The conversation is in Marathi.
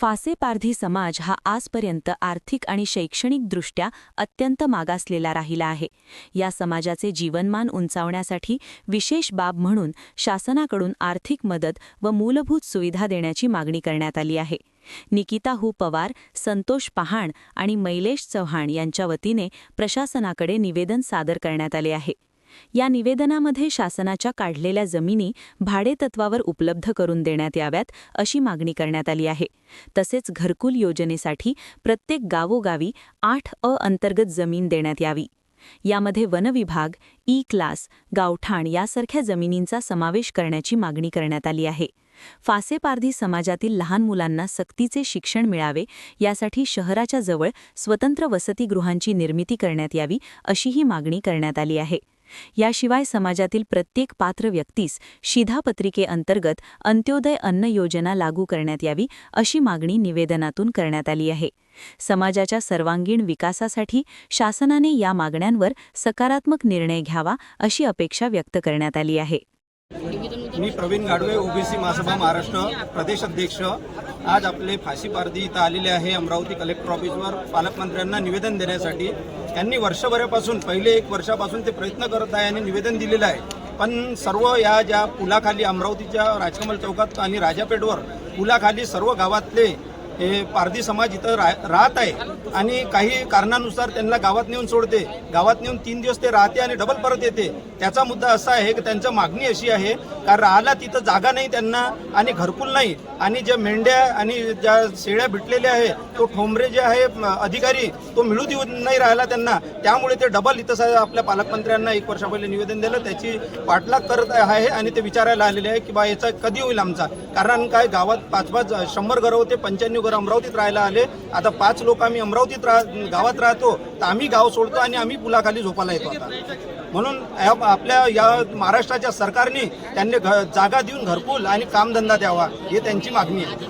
फासे पारधी समाज हा आजपर्यंत आर्थिक आणि शैक्षणिकदृष्ट्या अत्यंत मागासलेला राहिला आहे. या समाजाचे जीवनमान उंचावण्यासाठी विशेष बाब म्हणून शासनाकडून आर्थिक मदत व मूलभूत सुविधा देण्याची मागणी करण्यात आली आहे. निकिता हू पवार, संतोष पहाण आणि मैलेश चव्हाण यांच्या वतीने प्रशासनाकडे निवेदन सादर करण्यात आले आहे. या निवेदनामध्ये शासनाच्या काढलेल्या जमिनी भाडेतत्वावर उपलब्ध करून देण्यात याव्यात अशी मागणी करण्यात आली आहे. तसेच घरकुल योजनेसाठी प्रत्येक गावोगावी 8 अंतर्गत जमीन देण्यात यावी. यामध्ये वनविभाग, ई-क्लास, गावठाण यासारख्या जमिनींचा समावेश करण्याची मागणी करण्यात आली आहे. फासे पारधी समाजातील लहान मुलांना सक्तीचे शिक्षण मिळावे यासाठी शहराच्या जवळ स्वतंत्र वसतिगृहांची निर्मिती करण्यात यावी अशीही मागणी करण्यात आली आहे. याशिवाय समाजातील प्रत्येक पात्र व्यक्तीस शिधापत्रिकेअंतर्गत अंत्योदय अन्न योजना लागू करण्यात यावी अशी मागणी निवेदनातून करण्यात आली आहे. समाजाच्या सर्वांगीण विकासासाठी शासनाने या मागण्यांवर सकारात्मक निर्णय घ्यावा अशी अपेक्षा व्यक्त करण्यात आली आहे. मी प्रवीण गाडवे, ओबीसी महासभा महाराष्ट्र प्रदेश अध्यक्ष. आज आपले फाशी पारधी इथं आलेले आहे अमरावती कलेक्टर ऑफिसवर पालकमंत्र्यांना निवेदन देण्यासाठी. त्यांनी वर्षभरापासून पहिले 1 वर्षापासून ते प्रयत्न करत आहे आणि निवेदन दिलेलं आहे. पण सर्व या ज्या पुलाखाली अमरावतीच्या राजकमल चौकात आणि राजापेठवर पुलाखाली सर्व गावातले हे पारधी समाज इथं राहत आहे आणि काही कारणानुसार त्यांना गावात नेऊन सोडते. गावात नेऊन 3 दिवस ते राहते आणि डबल परत येते. त्याचा मुद्दा असा आहे की त्यांची मागणी अशी आहे का राहायला तिथं जागा नाही त्यांना आणि घरकुल नाही आणि ज्या मेंढ्या आणि ज्या शेळ्या भेटलेल्या आहे तो ठोंबरे जे आहे अधिकारी तो मिळू देऊ नाही राहिला त्यांना. त्यामुळे ते डबल इथं आपल्या पालकमंत्र्यांना 1 वर्षा पहिले निवेदन दिलं. त्याची पाठलाग करत आहे आणि ते विचारायला आलेले आहे की बा याचा कधी होईल आमचा. कारण काय गावात 5-5 100 घरं होते, 95 घरं अमरावतीत राहायला आले. आता 5 लोक आम्ही अमरावतीत गावात राहतो तर आम्ही गाव सोडतो आणि आम्ही पुलाखाली झोपायला येतो आता. म्हणून आपल्या या महाराष्ट्राच्या सरकारने त्यांनी जागा देऊन घरकुल आणि कामधंदा द्यावा ही त्यांची मागणी आहे.